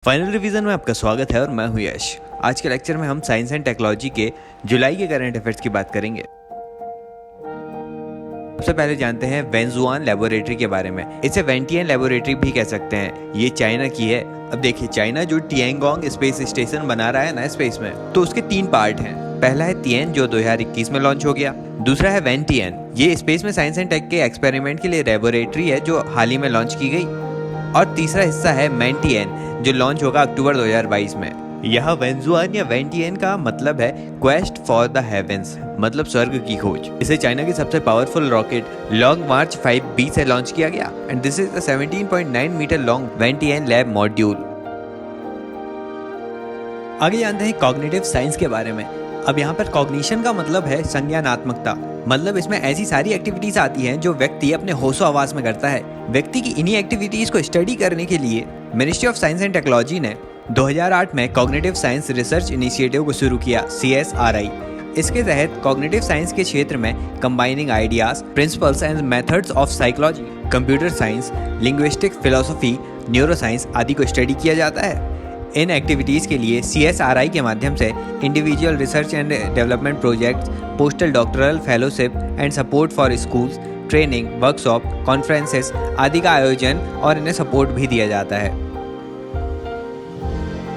Final revision में आपका स्वागत है और मैं हूं यश। आज के लेक्चर में हम साइंस एंड टेक्नोलॉजी के जुलाई के करंट अफेयर्स की बात करेंगे। सबसे पहले जानते हैं वेंजुआन लेबोरेटरी के बारे में। इसे वेंटियन लेबोरेटरी भी कह सकते हैं। ये चाइना की है। अब देखिए, चाइना जो टिएंगोंग स्पेस स्टेशन बना रहा है ना स्पेस में, तो उसके 3 पार्ट हैं। पहला है तिएन जो 2021 में लॉन्च हो गया। दूसरा है वेंटियन, ये स्पेस में साइंस एंड टेक के एक्सपेरिमेंट के लिए लेबोरेटरी है जो हाल ही में लॉन्च की गई। और तीसरा हिस्सा है मेंटियन जो लॉन्च होगा अक्टूबर 2022 में। यह वेंजुआन या वेंटियन का मतलब है क्वेस्ट फॉर द हेवेंस, मतलब स्वर्ग की खोज। इसे चाइना की सबसे पावरफुल रॉकेट लॉन्ग मार्च 5B से लॉन्च किया गया and this is the 17.9 metre long Wentian lab module. आगे जानते हैं कॉग्निटिव साइंस के बारे में। अब यहाँ पर कॉग्निशन का मतलब है संज्ञानात्मकता, मतलब इसमें ऐसी सारी एक्टिविटीज आती हैं जो व्यक्ति अपने होशो हवास में करता है। व्यक्ति की इन्हीं एक्टिविटीज को स्टडी करने के लिए ministry of science and technology ने 2008 में कॉग्निटिव साइंस रिसर्च इनिशिएटिव को शुरू किया, CSRI। इसके तहत कॉग्निटिव साइंस के क्षेत्र में combining ideas, principles and methods of psychology, computer science, linguistic philosophy, neuroscience आदि को स्टडी किया जाता है। इन एक्टिविटीज़ के लिए CSRI के माध्यम से individual research and development projects, postal doctoral fellowship and support for schools, training, workshop, conferences आदि का आयोजन और इन्हें सपोर्ट भी दिया जाता है।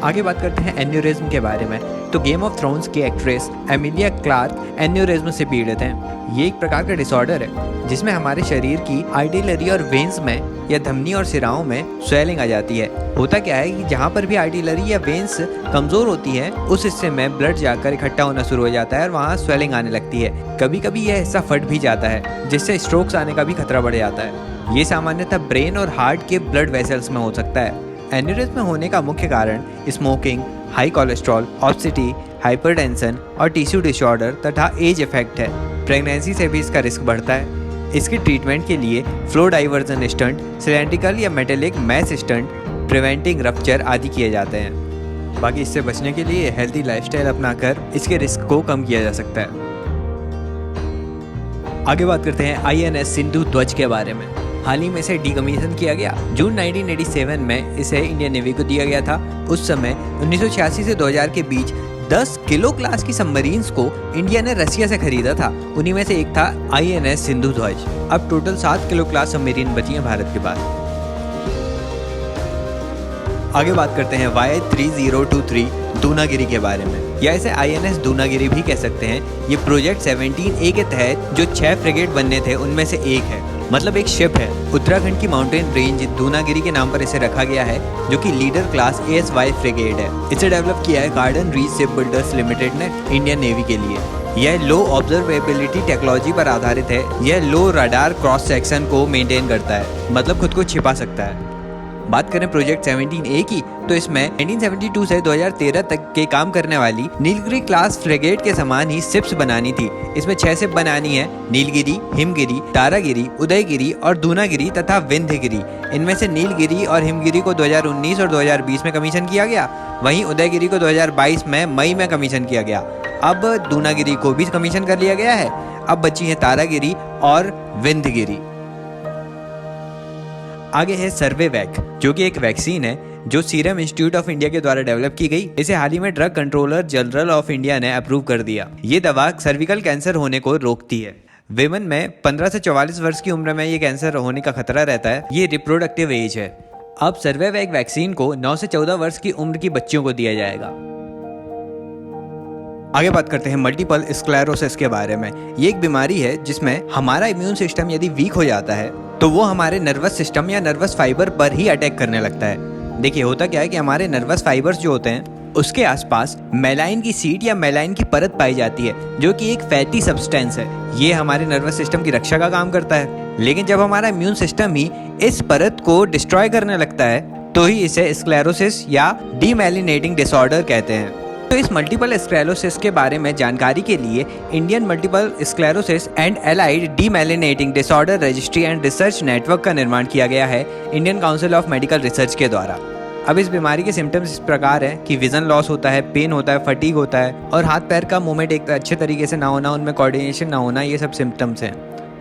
आगे बात करते हैं एन्यूरिज्म के बारे में। तो गेम ऑफ थ्रोन्स की एक्ट्रेस एमिलिया क्लार्क एन्यूरिज्म से पीड़ित हैं। ये एक प्रकार का डिसऑर्डर है जिसमें हमारे शरीर की आर्टिलरी और वेन्स में या धमनी और सिराओं में स्वेलिंग आ जाती है। होता क्या है कि जहाँ पर भी आर्टिलरी या वेन्स कमज़ोर होती है उस हिस्से में ब्लड जाकर इकट्ठा होना शुरू हो जाता है और वहाँ स्वेलिंग आने लगती है। कभी कभी यह हिस्सा फट भी जाता है जिससे स्ट्रोक्स आने का भी खतरा बढ़ जाता है। ये सामान्यतः ब्रेन और हार्ट के ब्लड वेसल्स में हो सकता है। एन्यूरिज्म होने का मुख्य कारण स्मोकिंग, हाई कोलेस्ट्रॉल, ऑब्सिटी, हाइपरटेंशन और टिश्यू डिसऑर्डर तथा एज इफेक्ट है। प्रेगनेंसी से भी इसका रिस्क बढ़ता है। इसके ट्रीटमेंट के लिए फ्लो डाइवर्जन स्टंट, सिलेंड्रिकल या metallic mesh stent, preventing rupture आदि किए जाते हैं। बाकी इससे बचने के लिए हेल्दी लाइफस्टाइल अपनाकर इसके रिस्क को कम किया जा सकता है। आगे बात करते हैं INS सिंधु ध्वज के बारे में। हाल ही में इसे डीकमीशन किया गया। जून 1987 में इसे इंडियन नेवी को दिया गया था। उस समय 1986 से 2000 के बीच 10 किलो क्लास की सबमरीन्स को इंडिया ने रसिया से खरीदा था। उन्हीं में से एक था INS सिंधु ध्वज। अब टोटल 7 किलो क्लास सबमरीन बची हैं भारत के पास। आगे बात करते हैं Y3023 दूनागिरी के बारे में, या इसे INS दूनागिरी भी कह सकते हैं। ये प्रोजेक्ट 17A के तहत जो 6 फ्रिगेट बनने थे उनमें से एक है, मतलब एक शिप है। उत्तराखंड की माउंटेन रेंज दूनागिरी के नाम पर इसे रखा गया है, जो कि लीडर क्लास ASY फ्रिगेट है। इसे डेवलप किया है garden reach ship builders limited ने इंडियन नेवी के लिए। यह लो ऑब्जर्वेबिलिटी टेक्नोलॉजी पर आधारित है। यह लो रडार क्रॉस सेक्शन को मेंटेन करता है, मतलब खुद को छिपा सकता है। बात करें प्रोजेक्ट 17A की, तो इसमें 1972 से 2013 तक के काम करने वाली नीलगिरी क्लास फ्रिगेट के समान ही शिप्स बनानी थी। इसमें 6 शिप बनानी है: नीलगिरी, हिमगिरी, तारागिरी, उदयगिरी और दूनागिरी तथा विंध्यगिरी। इनमें से नीलगिरी और हिमगिरी को 2019 और 2020 में कमीशन किया गया, वहीं उदयगिरी को 2022 में मई में कमीशन किया गया। अब दूनागिरी को भी कमीशन कर लिया गया है। अब बची है तारागिरी और विंध्यगिरी। आगे है सर्वेवैक, जो कि एक वैक्सीन है जो सीरम इंस्टीट्यूट ऑफ इंडिया के द्वारा डेवलप की गई। इसे हाल ही में drug controller general of India ने अप्रूव कर दिया। ये दवा सर्विकल कैंसर होने को रोकती है। विमेन में 15 से 44 वर्ष की उम्र में ये कैंसर होने का खतरा रहता है। ये रिप्रोडक्टिव एज है। अब सर्वेवैक वैक्सीन को 9 से 14 वर्ष की उम्र की बच्चियों को दिया जाएगा। आगे बात करते हैं मल्टीपल स्क्लेरोसिस के बारे में। ये एक बीमारी है जिसमें हमारा इम्यून सिस्टम यदि वीक हो जाता है तो वो हमारे नर्वस सिस्टम या नर्वस फाइबर पर ही अटैक करने लगता है। देखिए, होता क्या है कि हमारे नर्वस फाइबर्स जो होते हैं उसके आसपास मेलाइन की सीट या मेलाइन की परत पाई जाती है, जो कि एक फैटी सब्सटेंस है। ये हमारे नर्वस सिस्टम की रक्षा का काम करता है। लेकिन जब हमारा इम्यून सिस्टम ही इस परत को डिस्ट्रॉय करने लगता है तो ही इसे स्क्लेरोसिस या डीमेलिनेटिंग डिसऑर्डर कहते हैं। तो इस मल्टीपल स्क्लेरोसिस के बारे में जानकारी के लिए Indian multiple sclerosis and allied demyelinating disorder registry and research network का निर्माण किया गया है Indian Council of Medical Research के द्वारा। अब इस बीमारी के सिम्टम्स इस प्रकार हैं कि विजन लॉस होता है, पेन होता है, फटीग होता है और हाथ पैर का मूवमेंट एक अच्छे तरीके से ना होना, उनमें कोऑर्डिनेशन ना होना, ये सब सिम्टम्स हैं।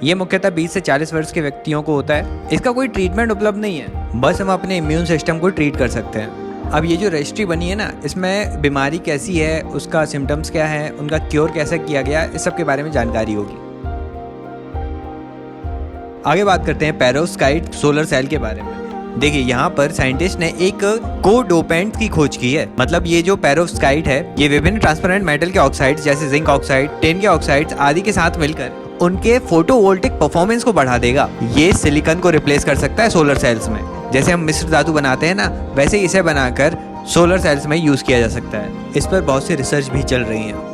ये मुख्यतः 20 से 40 वर्ष के व्यक्तियों को होता है। इसका कोई ट्रीटमेंट उपलब्ध नहीं है, बस हम अपने इम्यून सिस्टम को ट्रीट कर सकते हैं। अब ये जो रजिस्ट्री बनी है ना, इसमें बीमारी कैसी है, उसका सिम्टम्स क्या है, उनका क्योर कैसे किया गया, इस सब के बारे में जानकारी होगी। आगे बात करते हैं पेरोव्स्काइट सोलर सेल के बारे में। देखिए यहाँ पर साइंटिस्ट ने एक कोडोपेंट की खोज की है। मतलब ये जो पेरोव्स्काइट है, ये विभिन्न ट्रांसपेरेंट मेटल के ऑक्साइड्स जैसे जिंक ऑक्साइड, टिन के ऑक्साइड्स आदि के साथ मिलकर उनके फोटोवोल्टिक परफॉर्मेंस को बढ़ा देगा। ये सिलिकॉन को रिप्लेस कर सकता है सोलर सेल्स में। जैसे हम मिश्र धातु बनाते हैं ना, वैसे इसे बनाकर सोलर सेल्स में यूज किया जा सकता है। इस पर बहुत सी रिसर्च भी चल रही है।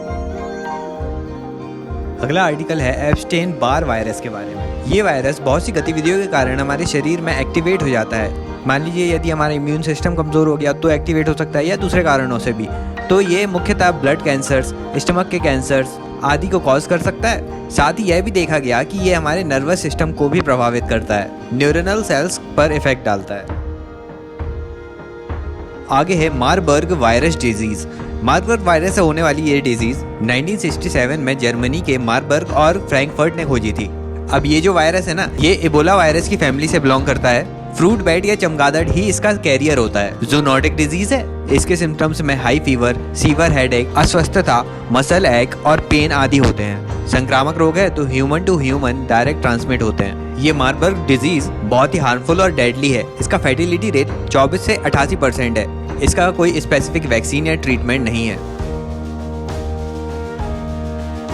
अगला आर्टिकल है एप्स्टेन बार वायरस के बारे में। ये वायरस बहुत सी गतिविधियों के कारण हमारे शरीर में एक्टिवेट हो जाता है। मान लीजिए यदि हमारा इम्यून सिस्टम कमजोर हो गया तो एक्टिवेट हो सकता है, या दूसरे कारणों से भी। तो ये मुख्यतः ब्लड कैंसर्स, स्टमक के कैंसर्स आदि को कॉज कर सकता है। साथ ही यह भी देखा गया कि ये हमारे नर्वस सिस्टम को भी प्रभावित करता है, न्यूरोनल सेल्स पर इफेक्ट डालता है। आगे है Marburg virus disease. Marburg virus से होने वाली ये डिजीज 1967 में जर्मनी के मारबर्ग और फ्रैंकफर्ट ने खोजी थी। अब ये जो वायरस है ना, ये इबोला वायरस की फैमिली से बिलोंग करता है। फ्रूट बैट या चमगादड़ ही इसका कैरियर होता है। ज़ूनोटिक डिजीज है। इसके सिम्टम्स में हाई फीवर, सीवर हेडेक, अस्वस्थता, मसल एक और पेन आदि होते हैं। संक्रामक रोग है तो human to human direct transmit होते हैं। ये मारबर्ग डिजीज बहुत ही हार्मफुल और डेडली है। इसका फर्टिलिटी रेट 24 से 88% है। इसका कोई स्पेसिफिक वैक्सीन या ट्रीटमेंट नहीं है।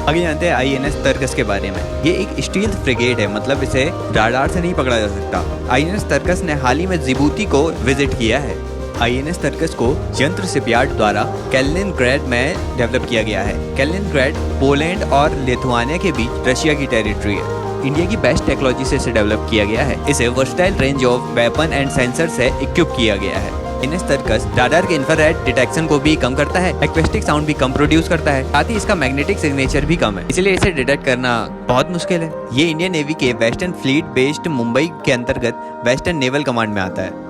आगे जानते हैं INS तर्कस के बारे में। ये एक स्टील्थ फ्रिगेट है, मतलब इसे राडार से नहीं पकड़ा जा सकता। INS तर्कस ने हाल ही में जिबूती को विजिट किया है। INS तर्कस को यंत्र शिपयार्ड द्वारा कैलिनिनग्रैड में डेवलप किया गया है। कैलिनिनग्रैड पोलैंड और लिथुआनिया के बीच रशिया की टेरिटरी है। इंडिया की बेस्ट टेक्नोलॉजी से इसे डेवलप किया गया है। इसे versatile range of weapon and sensor से इक्विप किया गया है। INS तर्कस राडार के इंफ्रारेड डिटेक्शन को भी कम करता है, एक्वेस्टिक साउंड भी कम प्रोड्यूस करता है, साथ ही इसका मैग्नेटिक सिग्नेचर भी कम है, इसलिए इसे डिटेक्ट करना बहुत मुश्किल है। ये इंडियन नेवी के वेस्टर्न फ्लीट बेस्ड मुंबई के अंतर्गत वेस्टर्न नेवल कमांड में आता है।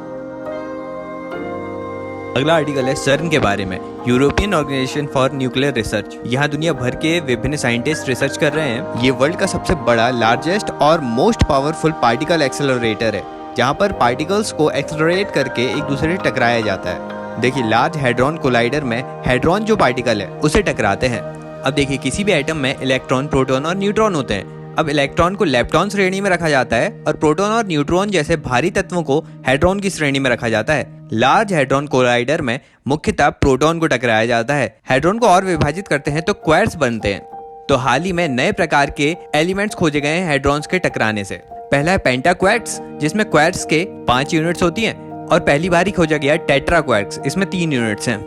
अगला आर्टिकल है CERN के बारे में, European Organization for Nuclear Research. यहाँ दुनिया भर के विभिन्न साइंटिस्ट रिसर्च कर रहे हैं। ये वर्ल्ड का सबसे बड़ा, लार्जेस्ट और मोस्ट पावरफुल पार्टिकल एक्सेलरेटर है, जहाँ पर पार्टिकल्स को एक्सेलरेट करके एक दूसरे से टकराया जाता है। देखिए लार्ज हैड्रॉन कोलाइडर में हैड्रॉन जो पार्टिकल है उसे टकराते हैं। अब देखिए किसी भी एटम में इलेक्ट्रॉन, प्रोटॉन और न्यूट्रॉन होते हैं। अब इलेक्ट्रॉन को लेप्टॉन श्रेणी में रखा जाता है और प्रोटॉन और न्यूट्रॉन जैसे भारी तत्वों को हैड्रॉन की श्रेणी में रखा जाता है। लार्ज हैड्रॉन कोलाइडर में मुख्यतः प्रोटॉन को टकराया जाता है। हैड्रॉन को और विभाजित करते हैं तो क्वार्ट्स बनते हैं। तो हाल ही में नए प्रकार के एलिमेंट्स खोजे गए हैं हैड्रॉन्स के टकराने से। पहला है पेंटाक्वार्ट्स, जिसमें क्वार्ट्स के 5 यूनिट्स होती हैं, और पहली बार ही खोजा गया टेट्राक्वार्ट्स, इसमें 3 यूनिट्स हैं।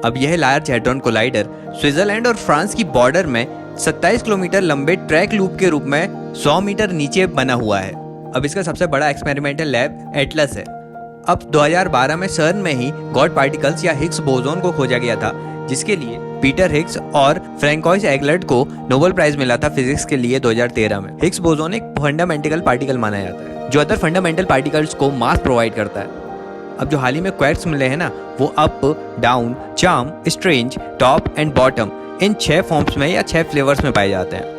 अब यह लार्ज हैड्रॉन कोलाइडर स्विट्जरलैंड और फ्रांस की बॉर्डर में 27 किलोमीटर लंबे ट्रैक लूप के रूप में 100 मीटर नीचे बना हुआ है। अब इसका सबसे बड़ा एक्सपेरिमेंटल लैब एटलस है। अब 2012 में CERN में ही गॉड पार्टिकल्स या हिग्स बोसोन को खोजा गया था, जिसके लिए पीटर हिग्स और फ्रैंकोइस एगलर्ट को नोबेल प्राइज मिला था फिजिक्स के लिए 2013 में। हिग्स बोसोन एक फंडामेंटल पार्टिकल माना जाता है, जो अदर फंडामेंटल पार्टिकल्स को मास प्रोवाइड करता है। अब जो हाल ही में क्वार्ट्स मिले हैं ना, वो up, down, charm, strange, top and bottom, in 6 forms में या 6 फ्लेवर्स में पाए जाते हैं।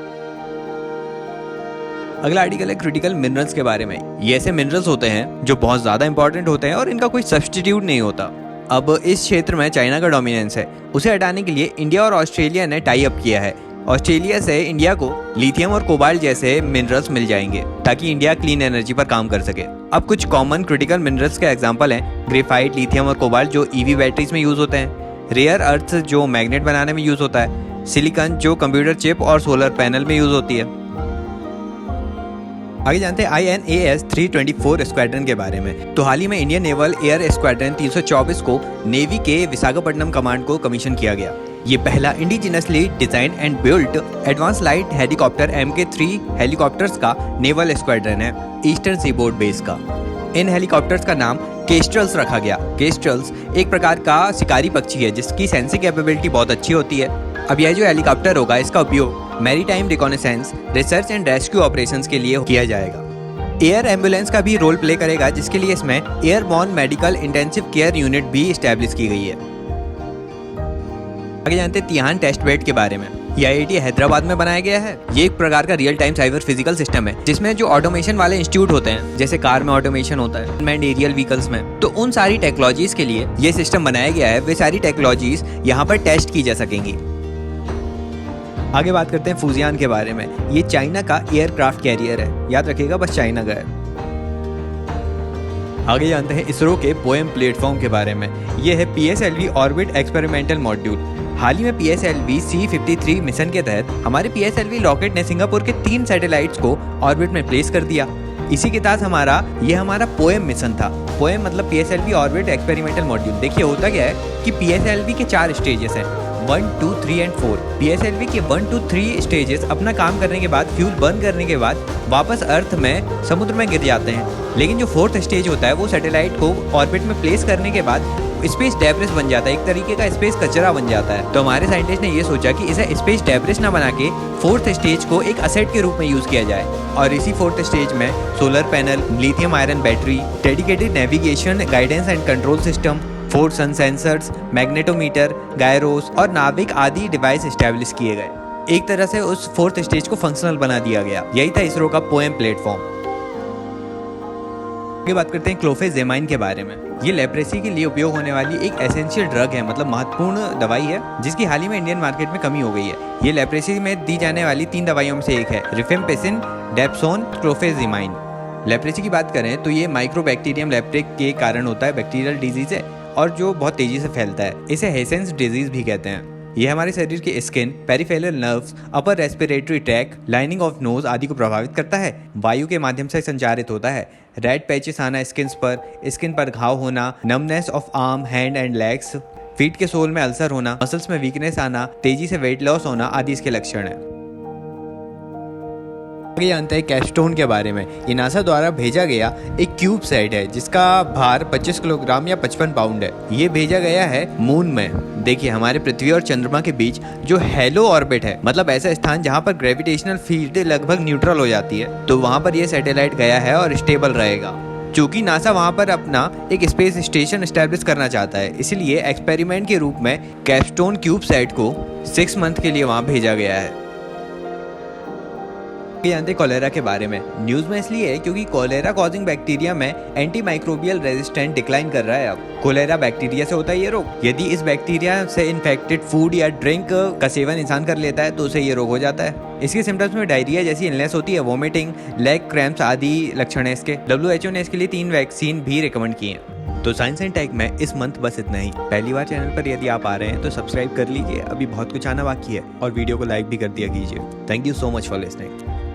अगला आर्टिकल है क्रिटिकल मिनरल्स के बारे में। ये ऐसे मिनरल्स होते हैं जो बहुत ज्यादा इंपॉर्टेंट होते हैं और इनका कोई सब्स्टिट्यूट नहीं होता। अब इस क्षेत्र में चाइना का डोमिनेंस है। उसे हटाने के लिए इंडिया और ऑस्ट्रेलिया ने टाई अप किया है। ऑस्ट्रेलिया से इंडिया को लिथियम और कोबाल्ट जैसे मिनरल्स मिल जाएंगे, ताकि इंडिया क्लीन एनर्जी पर काम कर सके। अब कुछ कॉमन क्रिटिकल मिनरल्स के एग्जांपल हैं ग्रेफाइट, लिथियम और कोबाल्ट जो ईवी बैटरीज में यूज होते हैं, रेयर अर्थ जो मैग्नेट बनाने में यूज होता है, सिलिकॉन जो कंप्यूटर चिप और सोलर पैनल में यूज होती है। आगे जानते हैं INAS 324 स्क्वाड्रन के बारे में। तो हाल ही में इंडियन नेवल एयर स्क्वाड्रन 324 को नेवी के विशाखापट्टनम कमांड को कमीशन किया गया। ये पहला indigenously design and built advance light helicopter MK3 helicopters का नेवल स्क्वाड्रन है, ईस्टर्न सीबोर्ड बेस का। इन हेलीकॉप्टर्स का नाम केस्ट्रल्स रखा गया। केस्ट्रल्स एक प्रकार का शिकारी पक्षी है जिसकी सेंसिंग कैपेबिलिटी बहुत अच्छी होती है। अब यह जो हेलीकॉप्टर होगा, इसका उपयोग maritime reconnaissance, research and rescue operations के लिए किया जाएगा। एयर एम्बुलेंस का भी रोल प्ले करेगा, जिसके लिए इसमें airborne medical intensive care unit भी एस्टैब्लिश की गई है। आगे जानते हैं तिहान टेस्ट बेड के बारे में। ये IIT हैदराबाद में बनाया गया है। ये एक प्रकार का real time cyber physical system है जिसमें जो ऑटोमेशन वाले इंस्टीट्यूट होते हैं, जैसे कार में ऑटोमेशन होता है, अनमैन्ड एरियल व्हीकल्स में, तो उन सारी टेक्नोलॉजीज के लिए ये सिस्टम बनाया गया है। वे सारी टेक्नोलॉजीज यहाँ पर टेस्ट की जा सकेंगी। आगे बात करते हैं फूजियान के बारे में। ये चाइना का एयरक्राफ्ट कैरियर है, याद रखिएगा बस चाइना का है। आगे जानते हैं इसरो के पोएम प्लेटफॉर्म के बारे में। ये है PSLV ऑर्बिट एक्सपेरिमेंटल मॉड्यूल। हाल ही में PSLV C-53 मिशन के तहत हमारे PSLV रॉकेट ने सिंगापुर के 3 सैटेलाइट्स को ऑर्बिट में प्लेस कर दिया। इसी के तहत हमारा पोएम मिशन था। पोएम मतलब PSLV ऑर्बिट एक्सपेरिमेंटल मॉड्यूल। देखिए होता क्या है कि PSLV के 4 स्टेजेस हैं, 1, 2, 3 एंड 4। PSLV के 1, 2, 3 स्टेजेस अपना काम करने के बाद, फ्यूल बर्न करने के बाद वापस अर्थ में समुद्र में गिर जाते हैं। लेकिन जो 4th स्टेज होता है वो सैटेलाइट को ऑर्बिट में प्लेस करने के बाद स्पेस डेब्रिस बन जाता है, एक तरीके का स्पेस कचरा बन जाता है। तो हमारे साइंटिस्ट ने ये सोचा कि इसे स्पेस डेब्रिस ना बना के 4th स्टेज को एक असेट के रूप में यूज किया जाए। और इसी 4th स्टेज में solar panel, lithium iron battery, dedicated navigation, guidance and control system, 4 sun sensors, magnetometer, gyros और नाविक आदि डिवाइस एस्टेब्लिश किए गए। एक तरह से उस 4th स्टेज को फंक्शनल बना दिया गया। यही था इसरो का पोएम प्लेटफॉर्म। आगे बात करते हैं क्लोफेजेमाइन के बारे में। ये लेप्रेसी के लिए उपयोग होने वाली एक एसेंशियल ड्रग है, मतलब महत्वपूर्ण दवाई है, जिसकी हाल ही में इंडियन मार्केट में कमी हो गई है। ये लेप्रेसी में दी जाने वाली 3 दवाइयों में से एक है, रिफेम्पिसिन, डेप्सोन, क्लोफेजेमाइन। लेप्रेसी की बात करें तो ये माइक्रोबैक्टीरियम लेप्रिक के कारण होता है, बैक्टीरियल डिजीज है और जो बहुत तेजी से फैलता है। इसे हेसेंस डिजीज भी कहते हैं। यह हमारे शरीर के skin, peripheral nerves, upper respiratory tract, lining of nose आदि को प्रभावित करता है। वायु के माध्यम से संचारित होता है। रेड पैचेस आना स्किन पर घाव होना, numbness of arm, hand and legs, feet के सोल में अल्सर होना, मसल्स में वीकनेस आना, तेजी से वेट लॉस होना आदि इसके लक्षण हैं। आगे जानते हैं कैप्स्टोन के बारे में। ये नासा द्वारा भेजा गया एक क्यूब सेट है जिसका भार 25 किलोग्राम या 55 पाउंड है। ये भेजा गया है मून में। देखिए हमारे पृथ्वी और चंद्रमा के बीच जो हेलो ऑर्बिट है, मतलब ऐसा स्थान जहां पर ग्रेविटेशनल फील्ड लगभग न्यूट्रल हो जाती है, तो वहां पर ये सैटेलाइट गया है और स्टेबल रहेगा। चूंकि नासा वहां पर अपना एक स्पेस स्टेशन एस्टेब्लिश करना चाहता है, इसलिए एक्सपेरिमेंट के रूप में कैप्स्टोन क्यूब सेट को 6 मंथ के लिए वहां भेजा गया है। जानते कोलेरा के बारे में। न्यूज में इसलिए है क्योंकि कोलेरा कॉजिंग बैक्टीरिया में एंटी माइक्रोबियल रेजिस्टेंट डिक्लाइन कर रहा है। अब कोलेरा बैक्टीरिया से होता है ये रोग। यदि इस बैक्टीरिया से इन्फेक्टेड फूड या ड्रिंक का सेवन इंसान कर लेता है तो उसे ये रोग हो जाता है। इसके सिम्टम्स में डायरिया जैसी इलनेस होती है, वोमिटिंग, लेग क्रैम्प्स आदि लक्षण है इसके। WHO ने इसके लिए 3 वैक्सीन भी रिकमेंड किए हैं। तो साइंस एंड टेक में इस मंथ बस इतना ही। पहली बार चैनल पर यदि आप आ रहे हैं तो सब्सक्राइब कर लीजिए, अभी बहुत कुछ आना बाकी है, और वीडियो को लाइक भी कर दिया कीजिए। Thank you so much for listening.